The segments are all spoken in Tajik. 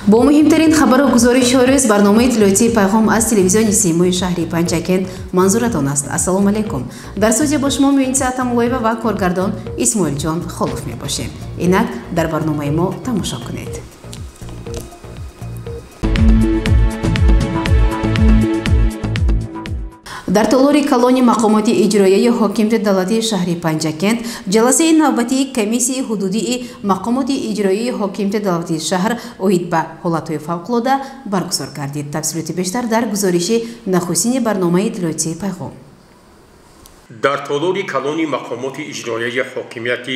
با مهمترین خبر و گزارش روز برنامه اطلاعاتی پیغام از تلویزیون سیمو شهری پنجکن منظورتان است. السلام علیکم. در استودیو با شما میوین ساعت مویبه و کارگردان اسماعیل جان خلف می باشیم. اینک در برنامه ما تماشا کنید. در تالاری کلانی مقامات اجرایی حاکمیت دولتی شهری پنجکن جلسه نوبتی کمیسیون حدودی مقامات اجرایی حاکمیت دولتی شهر اوید به حالتهای فوق‌العاده برگزار گردید. تفصیلات بیشتر در گزارش نخستین برنامه اطلاعاتی پیغام. در تالاری کلانی مقامات اجرایی حاکمیت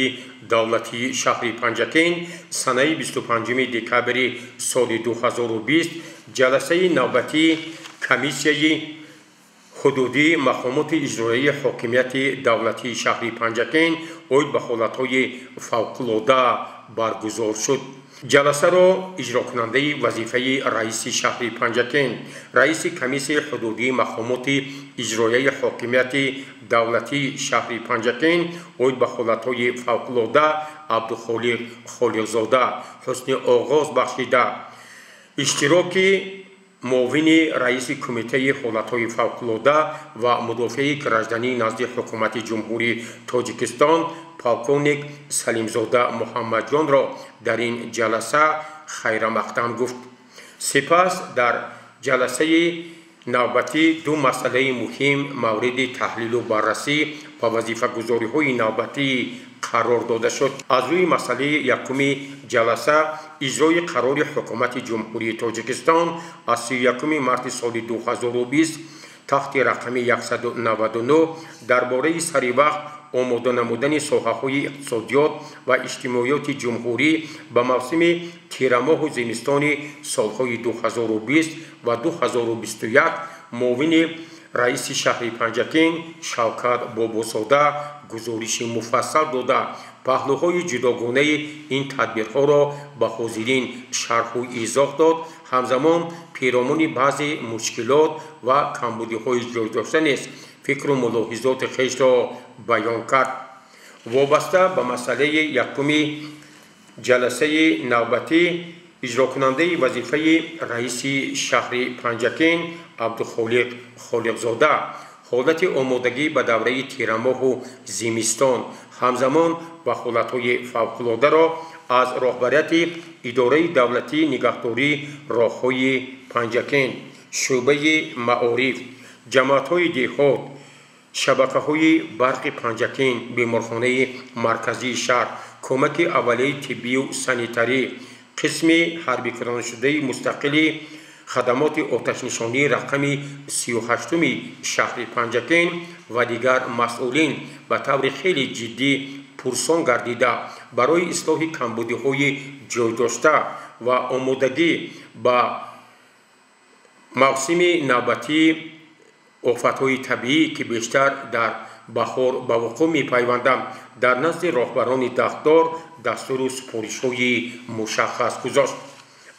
دولتی شهری پنجکن سنه 25 دکتر سال 2020 جلسه نوبتی کمیسیون حدودی مقامات اجرایی حاکمیت دولتی شهری پنجکن اوید به حالتهای فوق‌العاده برگزار شد. جلسه را اجرا کننده وظیفه رئیس شهری پنجکن، رئیس کمیسیون حدودی مقامات اجرایی حاکمیت دولتی شهری پنجکن اوید به حالتهای فوق‌العاده عبدالخالق خالقزاده حسن آغاز بخشیده. اشتراکی معاون رئیس کمیته حالتهای فوق‌العاده و مدافع گراجدانی نزد حکومت جمهوری تاجیکستان پالکونیک سلیمزاده محمد جان را در این جلسه خیر مقدم گفت. سپس در جلسه نوبتی دو مسئله مهم مورد تحلیل و بررسی و وظیفه گذاری های نوبتی قرار داده شد. از روی مسئله یکم جلسه اجرای قرار حکومت جمهوری تاجیکستان از 31 مارس سال 2020 تحت رقم 199 درباره سری وقت آماده نمودن ساحه‌های اقتصادیات و اجتماعیات جمهوری به موسم تیرماه و زمستان سالهای 2020 و 2021 معاون رئیس شهری پنجکن شوکت بابازاده گزارش مفصل داده پهلوهای جداگانه این تدبیرها را به حاضرین شرح و ایضاح داد. همزمان پیرامون بعضی مشکلات و کمبودی‌های جای داشته نیز فکر و ملاحظات خویش را بیان کرد. وابسته به مسئله یکم جلسه نوبتی اجرا کننده وظیفه رئیس شهر پنجکن عبدالخالق خالقزاده حالت آمادگی به دوره تیرماه و زمستان همزمان و حالتهای فوق‌العاده را از رهبریت اداره دولتی نگهداری راههای پنجکن، شعبه معارف، جماعت‌های دهات، شبکه‌های برق پنجکن، بیمارخانه مرکزی شهر، کمک اولیه طبی و سانیتری، قسم حربی کردن شده مستقل خدمات آتش نشانی رقم 38 شهر پنجکن و دیگر مسئولین به طور خیلی جدی پرسان گردیده برای اصلاح کمبودی‌های جای داشته و آمادگی به موسم نوبتی آفت‌های طبیعی که بیشتر در بهار به وقوع می‌پیوندند در نزد راهبران دستدار دستور و سپارش‌های مشخص گذاشت.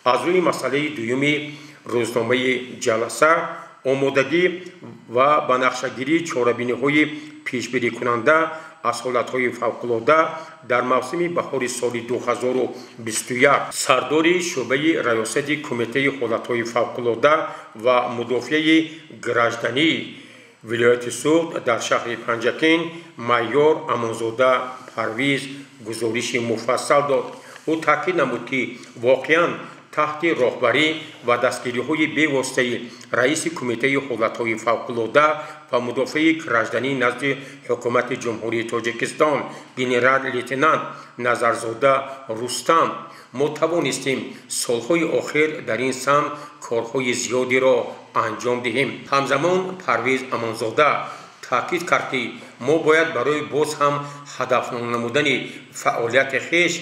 از روی مسئله دوم روزنامه جلسه آمادگی و به نقشه‌گیری چاره‌بینی‌های پیش‌بینی کننده از حالت‌های فوق‌العاده در موسم بهار سال 2021 سردار شعبه ریاست کمیته حالت‌های فوق‌العاده و مدافع گراجدانی ولایت سوخت در شهر پنجکن معیار امانزاده پرویز گزارش مفصل داد. او تاکید نمود که واقعاً تحت راهبری و دستگیری‌های بی‌واسطه رئیس کمیته حالت‌های فوق‌العاده و مدافع گراجدانی نزد حکومت جمهوری تاجیکستان ژنرال لیتنانت نظرزاده رستم ما توانستیم سالهای آخر در این سمت کارهای زیادی را انجام دهیم. همزمان پرویز امانزاده تاکید کرد که ما باید برای باز هم هدف نمودن فعالیت خویش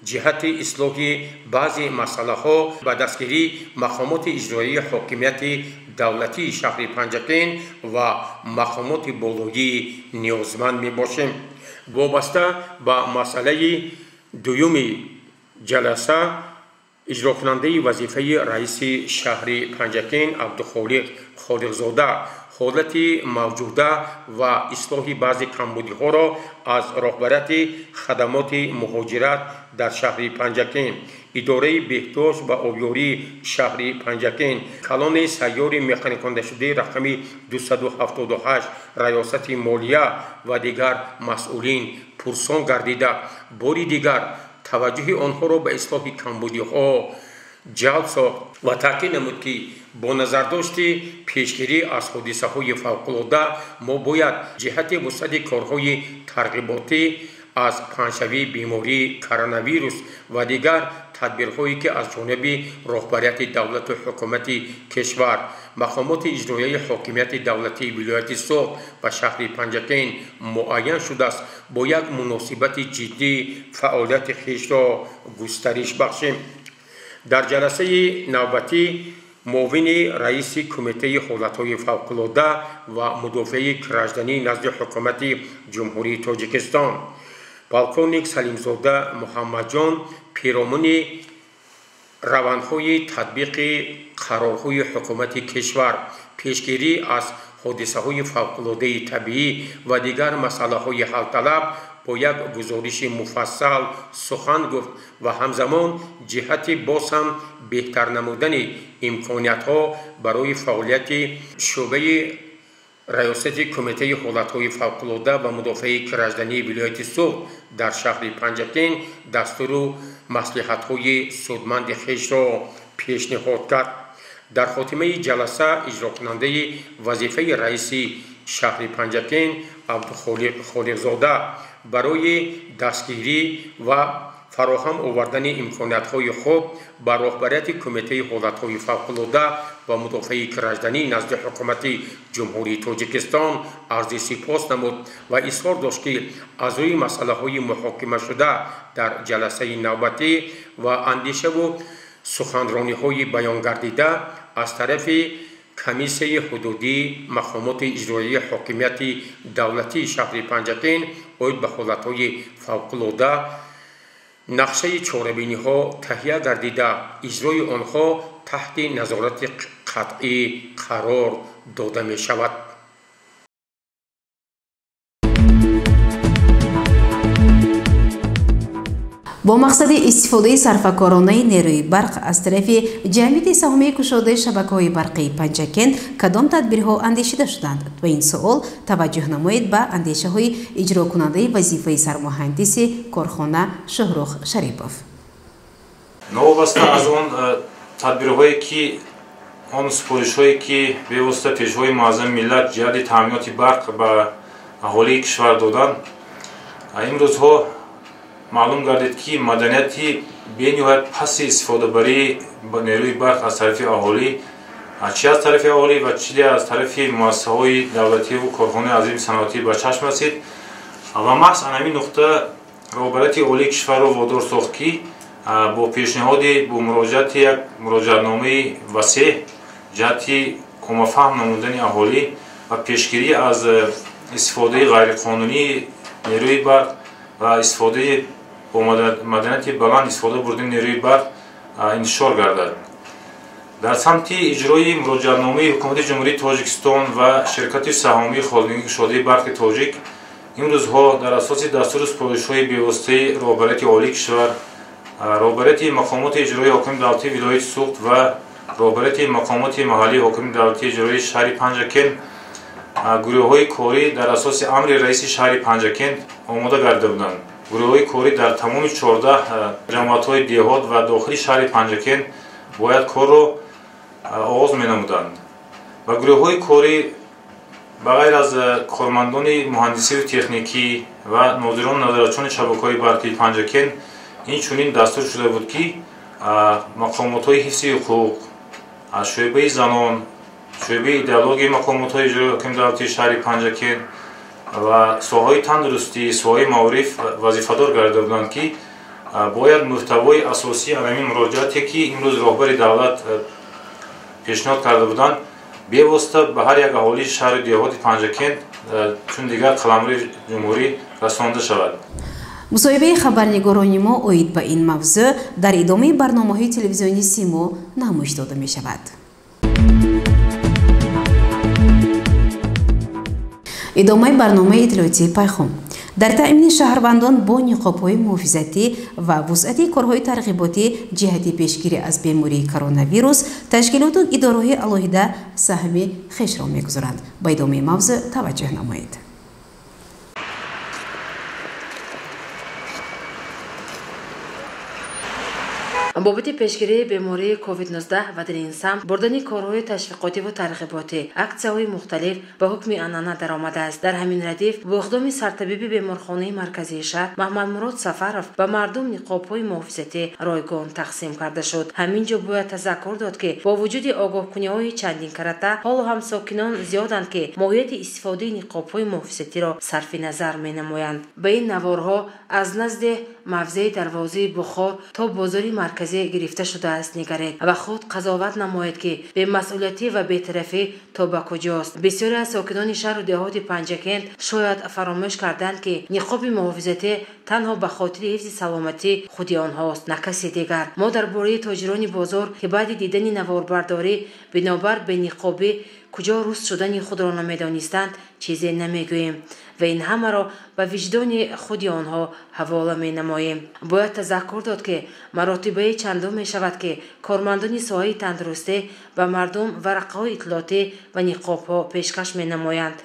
جهت اصلاح بعضی مسئله ها به دستگیری مقامات اجرایی حاکمیت دولتی شهر پنجکن و مقامات بالایی نیازمند می باشیم. وابسته به مسئله دوم جلسه اجرا کننده وظیفه رئیس شهر پنجکن عبدالخالق خالقزاده حالت موجوده و اصلاح بعضی کمبودی‌ها را از رهبریت خدمات مهاجرت در شهر پنجکن اداره بهداشت و آبیاری شهر پنجکین کلان سیار مکانیک کننده شده رقم 278 ریاست مالیه و دیگر مسئولین پرسان گردیده باری دیگر توجه آنها را به اصلاح کمبودی‌ها جلب ساخت و تاکید نمود که با نظر داشتی پیشگیری از حادثه‌های فوق‌العاده ما باید جهت وسعت کارهای ترغیباتی از پنه‌شوی بیماری کرونا ویروس و دیگر تدبیرهایی که از جانب رهبریت دولت و حکومت کشور مقامات اجرایی حاکمیت دولتی ولایت سوق و شهر پنجکین معین شده است با یک مناسبت جدی فعالیت خویش را گسترش بخشیم. در جلسه نوبتی معاون رئیس کمیته حالت‌های فوق‌العاده و مدافع کرجدنی نزد حکومت جمهوری تاجیکستان پالکونیک سلیمزاده محمد جان پیرامون روندهای تطبیق قرارهای حکومت کشور پیشگیری از حادثه‌های فوق‌العاده طبیعی و دیگر مسائل حل طلب با یک گزارش مفصل سخن گفت و همزمان جهت باز هم بهتر نمودن امکانیت‌ها برای فعالیت شعبه ریاست کمیته حالت‌های فوق‌العاده و مدافع کرجدنی ولایت سوق در شهر پنجکین دستور و مصلحت‌های سودمند خویش را پیشنهاد کرد. در خاتمه جلسه اجرا کننده وظیفه رئیس شهر پنجکین عبدالخالق‌زاده برای دستگیری و فراهم آوردن امکانیت‌های خوب با رهبریت کمیته حالت‌های فوق‌العاده و مدافع کرجدنی نزد حکومت جمهوری تاجیکستان عرض سپاس نمود و اظهار داشت که از روی مسائل‌های محاکمه شده در جلسه نوبتی و اندیشه و سخنرانی‌های بیان گردیده از طرف کمیسیون حدودی مقامات اجرایی حاکمیت دولتی شهر پنجکین اوید به حالت‌های فوق‌العاده نقشه چاره‌بینی‌ها تهیه گردیده اجرای آنها تحت نظارت قطعی قرار داده می شود. با مقصد استفاده صرفه‌کارانه نیروی برق از طرف جمعیت سهامی کشاده شبکه‌های برقی پنجکین کدام تدبیرها اندیشیده شدند؟ و این سوال توجه نمایید به اندیشه‌های اجرا کننده وظیفه سرمهندس کارخانه شهرخ شریپوف. نوابسته از آن تدبیرهایی که آن سپارش‌هایی که به واسطه پیش‌های معظم ملت جهت تامینات برق به اهالی کشور دادند این روزها معلوم گردید که مدنیتی بین‌نهایت پس استفاده بری نیروی برق از طرف اهالی چی از طرف اهالی و چی از طرف مؤسسه‌های دولتی و کارخانه عظیم صنعتی به چشم رسید و محض همین نقطه رهبریت اهالی کشور را وادار ساخت که با پیشنهاد با مراجعت یک مراجعه‌نامه وسیع جهت کمک‌فهم نمودن اهالی و پیشگیری از استفاده غیرقانونی نیروی برق و استفاده با مدنیت بلند استفاده بردن نیروی برق انتشار گردد. در سمت اجرای مراجعه‌نامه حکومت جمهوری تاجیکستان و شرکت سهامی خالدینگی کشاده برق تاجیک این روزها در اساس دستور سپارش‌های بی‌واسطه رهبریت عالی کشور رهبریت مقامات اجرایی حاکم دولتی ولایت سوق و رهبریت مقامات محلی حاکم دولتی اجرایی شهر پنجکین گروه‌های کاری در اساس امر رئیس شهر پنجکین آماده گردیده بودند. گروه‌های کاری در تمام 14 جماعت‌های دیهات و داخلی شهر پنجکین باید کار را آغاز می‌نمودند و گروه‌های کاری بغیر از کارمندان مهندسی و تکنیکی و ناظران نظارتچیان شبکه‌های برقی پنجکین این چنین دستور شده بود که مقامات‌های حفظ حقوق شعبه زنان شعبه ایدئولوژی مقامات‌های اجرایی حاکم دولتی شهر پنجکین و ساحه‌های تندرستی ساحه معارف وظیفه‌دار گردیده بودند که باید محتوای اساسی همین مراجعاتی که امروز رهبر دولت پیشنهاد کرده بودند بی‌واسطه به هر یک اهالی شهر دیهات پنجکین چون دیگر قلمرو جمهوری رسانده شود. مصاحبه خبرنگاران ما اوید به این موضوع در ادامه برنامه‌های تلویزیونی سیمو نمایش داده می شود. ادامه برنامه اطلاعاتی پیغام дар таъмини шаҳрвандон бо ниқобҳои муҳофизатӣ ва вусъати корҳои тарғиботӣ ҷиҳати пешгирӣ аз бемории коронавирус ташкилоту идораҳои алоҳида саҳми хешро мегузоранд. Ба идомаи мавзӯъ таваҷҷӯҳ намоед. бобати пешгирии бемории COVID-19 ва дар ин самт бурдани корҳои ташвиқотиву тарғиботӣ аксияҳои мухталиф ба ҳукми анъана даромадааст. дар ҳамин радиф бо иқдоми сартабиби беморхонаи марказии шаҳр Маҳмадмурод Сафаров ба мардум ниқобҳои муҳофизатӣ ройгон тақсим карда шуд. ҳамин ҷо бояд тазаккур дод ки бо вуҷуди огоҳкуниҳои чандин карата ҳоло ҳам сокинон зиёданд ки моҳияти истифодаи ниқобҳои муҳофизатиро сарфи назар менамоянд. ба ин наворҳо аз назди мавзеи дарвозаи Бухор то бозори марказӣ гирифта шудааст нигаред ва худ қазоват намоед ки бемасъулиятӣ ва бетарафӣ то ба куҷост. бисёре аз сокинони шаҳру деҳоти Панҷакент шояд фаромӯш карданд ки ниқоби муҳофизатӣ танҳо ба хотири ҳифзи саломатии худи онҳост, на каси дигар. мо дар бораи тоҷирони бозор ки баъди дидани наворбардорӣ бинобар бениқобӣ куҷо руст шудани худро намедонистанд чизе намегӯем ва ин ҳамаро ба виҷдони худи онҳо ҳавола менамоем. бояд тазаккур дод ки маротибаи чандум мешавад ки кормандони соҳаи тандурустӣ ба мардум варақаҳои итлоотӣ ва ниқобҳо пешкаш менамоянд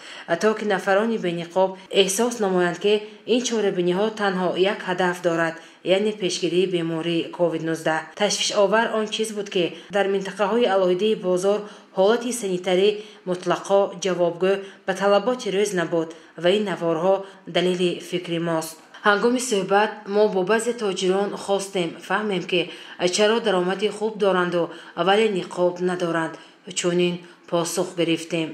то ки нафарони бениқоб эҳсос намоянд ки ин чорабиниҳо танҳо як ҳадаф дорад, яъне пешгирии бемории COVID-19. ташвишовар он чиз буд ки дар минтақаҳои алоҳидаи бозор ҳолати санитарӣ мутлақо ҷавобгӯ ба талаботи рӯз набуд ва ин наворҳо далели фикри мост. ҳангоми суҳбат мо бо баъзе тоҷирон хостем фаҳмем ки чаро даромади хуб доранду вале ниқоб надоранд. чунин посух гирифтем.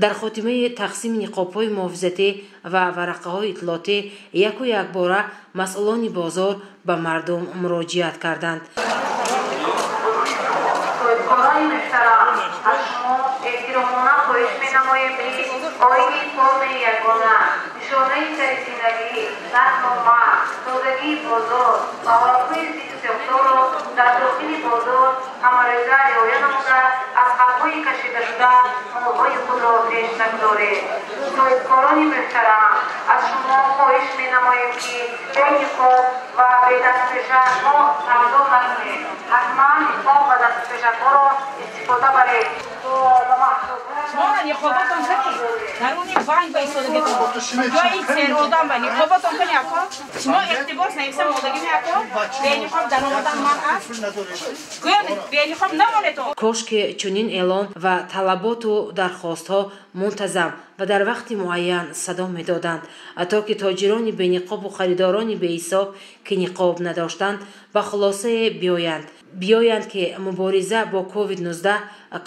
дар хотимаи тақсими ниқобҳои муҳофизатӣ ва варақаҳои итлоотӣ яку якбора масъулони бозор ба мардум муроҷиат карданд. در داخل بازار همارزه رعایت نموده از حقهای کشیده شده مالهای خود را پیش نگذارید. صاحبکاران محترم، از شما خواهش می‌نماییم که به نقاب و به دستکشک ما تمدید نکنید. حتما نقاب و دستکشک‌ها را استفاده برید. شما نقابتون کنید در اون بانک با ایستادگی کنید یا این سروردان با نقابتون کنید اکا شما اقتباس نویسه مولدگی میاکا به نقاب در اومدن من است گوید به نقاب نمونه تو кош ки чунин эълон ва талаботу дархостҳо мунтазам ва дар вақти муайян садо медоданд то ки тоҷирони бениқобу харидорони беҳисоб ки ниқоб надоштанд ба хулосае биёянд ки мубориза бо COVID-19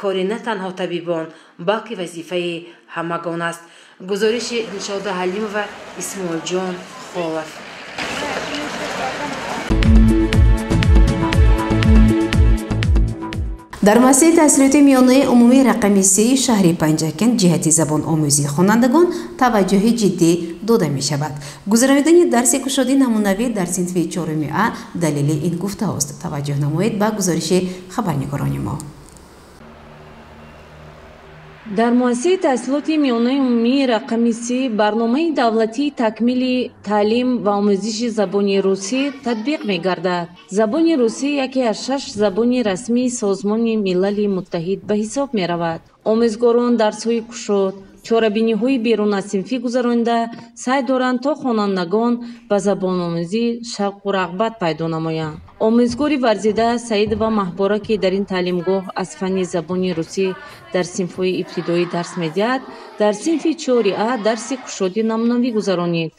кори на танҳо табибон балки вазифаи ҳамагон аст. гузориши Дилшода Ҳалимова, Исмоилҷон Холов. дар муассисаи таҳсилоти миёнаи умумии рақами 3 шаҳри Панҷакент ҷиҳати забономӯзии хонандагон таваҷҷӯҳи ҷиддӣ дода мешавад. гузарондани дарси кушодӣ намунавӣ дар синфи 4А далели ин гуфтааст. таваҷҷӯҳ намоед ба гузориши хабарнигорони мо. дар муассисаи таҳсилоти миёнаи умумии рақами 3 барномаи давлатии такмили таълим ва омӯзиши забони русӣ татбиқ мегардад. забони русӣ яке аз 6 забони расмии Созмони Милали Муттаҳид ба ҳисоб меравад. омӯзгорон дарсҳои кушод, чорабиниҳои берунасинфӣ гузаронида сай доранд то хонандагон ба забономӯзӣ шавқу рағбат пайдо намоянд. омӯзгори варзида Саидова Маҳбора ки дар ин таълимгоҳ аз фанни забони русӣ дар синфҳои ибтидоӣ дарс медиҳад, дар синфи 4А дарси кушодӣ намунавӣ гузаронид.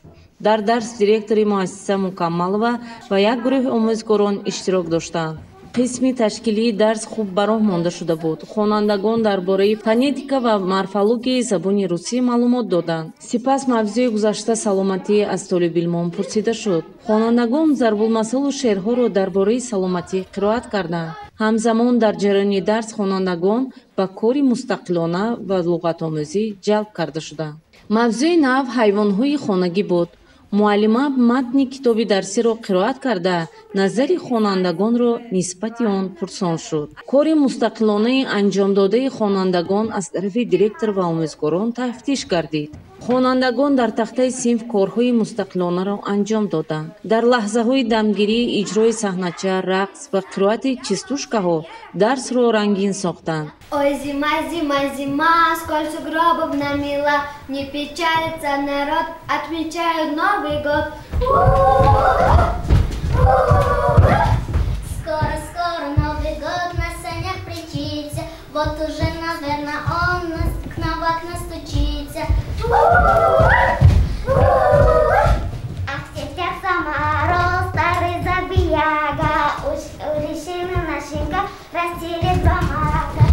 дар дарс директори муассиса Мукаммалова ва як гурӯҳи омӯзгорон иштирок доштанд. қисми ташкилии дарс хуб ба роҳ монда шуда буд. хонандагон дар бораи фонетика ва морфологияи забони русӣ маълумот доданд. сипас мавзӯи гузашта саломатӣ аз толибилмон пурсида шуд. хонандагон зарбулмасалу шеърҳоро дар бораи саломатӣ қироат карданд. ҳамзамон дар ҷараёни дарс хонандагон ба кори мустақилона ва луғатомӯзӣ ҷалб карда шуданд. мавзӯи нав ҳайвонҳои хонагӣ буд. муаллима матни китоби дарсиро қироат карда назари хонандагонро нисбати он пурсон шуд. Кори мустақилонаи анҷомдодаи хонандагон аз тарафи директор ва омӯзгорон тафтиш гардид. хонандагон дар тахтаи синф корҳои мустақилонаро анҷом доданд. Дар лаҳзаҳои дамгирии иҷрои саҳнача, рақс ва қироати чистушкаҳо дарсро рангин сохтанд. Ой, зима, зима, зима, сколько гробов намила, не печалится народ, отмечают Новый год. Скоро, скоро Новый год на санях причится, вот уже, наверное, он на окна стучится. Ах, теплятся мороз, старый забияга, решила нашенька растереть два марата.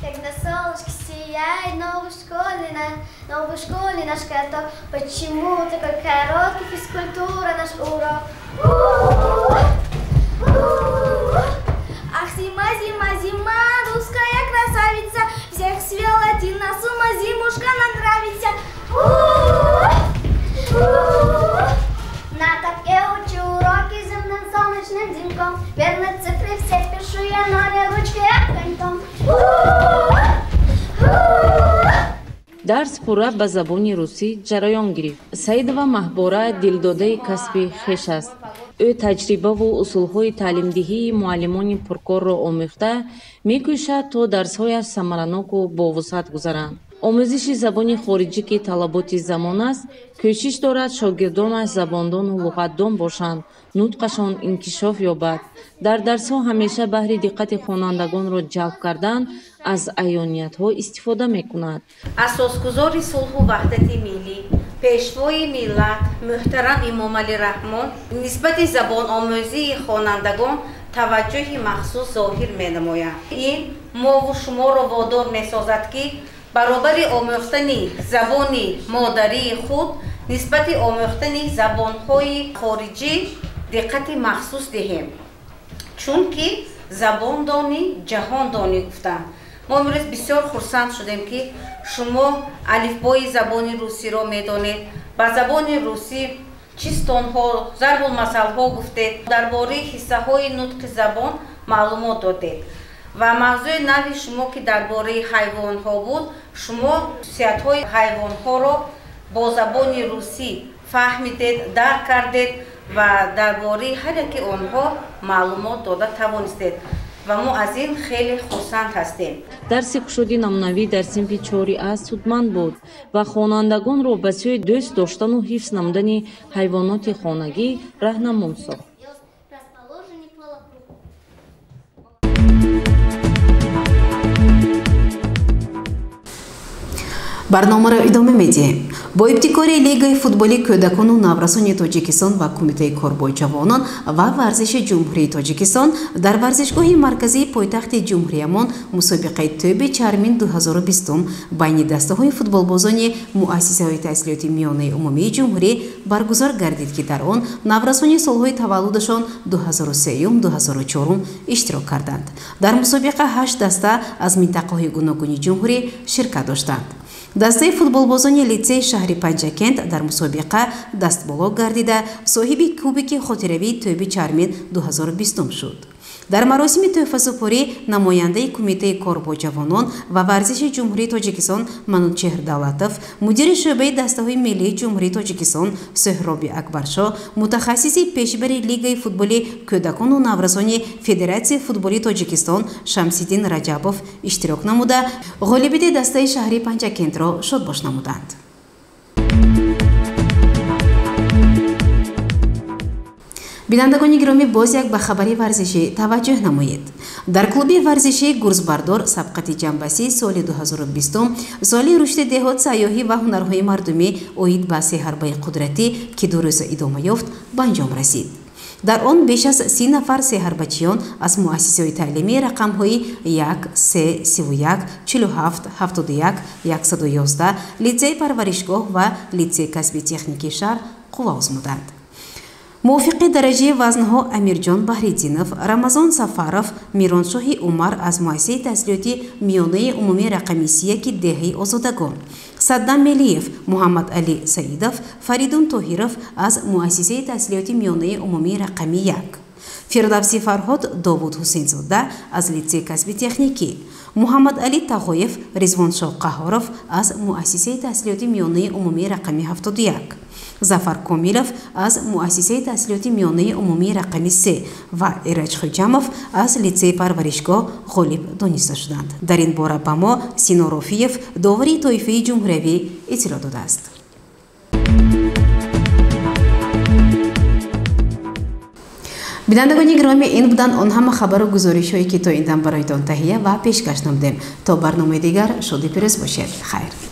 Когда солнышко сияет, новый школе наш каток, почему такой короткий физкультура наш урок? Ах, зима, зима, зима, русская красавица, всех свела один на с ума, зимушка нам нравится. На тапке учу уроки земным солнечным деньком, верно цифры все пишу я ноля ручкой огоньком. дарс пурра ба забони русӣ ҷараён гирифт. Саидова Маҳбора дилдодаи касби хеш аст. ӯ таҷрибаву усулҳои таълимдиҳии муаллимони пуркорро омӯхта мекӯшад то дарсҳояш самараноку бовусат гузаранд. омӯзиши забони хориҷӣ ки талаботи замон аст, кӯшиш дорад шогирдонаш забондону луғатдон бошанд, нутқашон инкишоф ёбад. дар дарсҳо ҳамеша баҳри диққати хонандагонро ҷалб кардан аз аёниятҳо истифода мекунад. асосгузори сулҳу ваҳдати миллӣ, пешвои миллат муҳтарам Имомалӣ Раҳмон нисбати забономӯзии хонандагон таваҷҷӯҳи махсус зоҳир менамояд. ин мову шуморо водор месозад ки баробари омӯхтани забони модарии худ нисбати омӯхтани забонҳои хориҷӣ диққати махсус диҳем, чунки забондони ҷаҳондонӣ гуфтанд. мо имрӯз бисёр хурсанд шудем ки шумо алифбои забони русиро медонед, ба забони русӣ чистонҳо, зарбулмасалҳо гуфтед, дар бораи ҳиссаҳои нутқи забон маълумот додед. ва мавзӯи нави шумо ки дар бораи ҳайвонҳо буд, шумо хусусиятҳои ҳайвонҳоро бо забони русӣ фаҳмидед, дарк кардед ва дар бораи ҳар яки онҳо маълумот дода тавонистед. ва мо аз ин хеле хурсанд ҳастем. дарси кушоди намунавӣ дар синфи 4А судманд буд ва хонандагонро ба сӯи дӯст доштану ҳифз намудани ҳайвоноти хонагӣ раҳнамон сохт. барномаро идома медиҳем. бо ибтикори лигаи футболи кӯдакону наврасони тоҷикистон ва кумитаи корбои ҷавонон ва варзиши ҷумҳурии тоҷикистон дар варзишгоҳи марказии пойтахти ҷумҳуриямон мусобиқаи тӯби чармин 2020 байни дастаҳои футболбозони муассисаҳои таҳсилоти миёнаи умумии ҷумҳурӣ баргузор гардид ки дар он наврасони солҳои таваллудашон 2003-2004 иштирок карданд. дар мусобиқа 8 даста аз минтақаҳои гуногуни ҷумҳурӣ ширкат доштанд. дастаи футболбозони литсеи шаҳри Панҷакент дар мусобиқа дастболо гардида соҳиби кубики хотиравии тӯби чармин 2020 шуд. дар маросими тӯҳфасупорӣ намояндаи кумитаи корбои ҷавонон ва варзиши ҷумҳурии тоҷикистон Манучеҳр Давлатов, мудири шӯъбаи дастаҳои миллии ҷумҳурии тоҷикистон Сӯҳроби Акбаршо, мутахассиси пешбари лигаи футболи кӯдакону наврасони Федератсияи футболи Тоҷикистон Шамсиддин Раҷабов иштирок намуда, ғолибиди дастаи шаҳри Панҷакентро шодбош намуданд. бинандагони гиромӣ, боз як ба хабари варзишӣ таваҷҷӯҳ намоед. дар клуби варзишии гурзбардор сабқати ҷанбасӣ соли 2020 соли рушди деҳот, сайёҳӣ ва ҳунарҳои мардумӣ оид ба сеҳарбаи қудратӣ ки 2 рӯза идома ёфт ба анҷом расид. дар он беш аз 30 нафар сеҳарбачиён аз муассисаҳои таълимии рақамҳои 1, 3, 31, 47, 71, 111, литсеи парваришгоҳ ва литсеи касби техникии шаҳр қувва озмуданд. мувофиқи дараҷаи вазнҳо Амирҷон Баҳриддинов, Рамазон Сафаров, Мироншоҳи Умар аз муассисаи таҳсилоти миёнаи умумии рақами 31 деҳаи Озодагон, Саддам Мелиев, Мухаммад Али Саидов, Фаридун Тохиров аз муассисаи таҳсилоти миёнаи умумии рақами 1, Фирдавси Фарҳод Довуд Ҳусейнзода аз лицеи касби техникӣ, Муҳаммад Али Тағоев, Ризвон Шоҳ Қаҳоров аз муассисаи таҳсилоти миёнаи умумии рақами 71, Зафар Комилов аз муассисаи таҳсилоти миёнаи умумии рақами 3 ва Эраҷ Хуҷамов аз лицеи парваришгоҳ ғолиб дониста шуданд. Дар ин бора ба мо Сино Рофиев, довари тоифаи ҷумҳуриявӣ иттилоъ додааст. бинандагони гиромӣ, ин буданд он ҳама хабару гузоришҳое ки то ин дам бароятон таҳия ва пешкаш намудем. То барномаи дигар шоди пирӯз бошед. Хайр.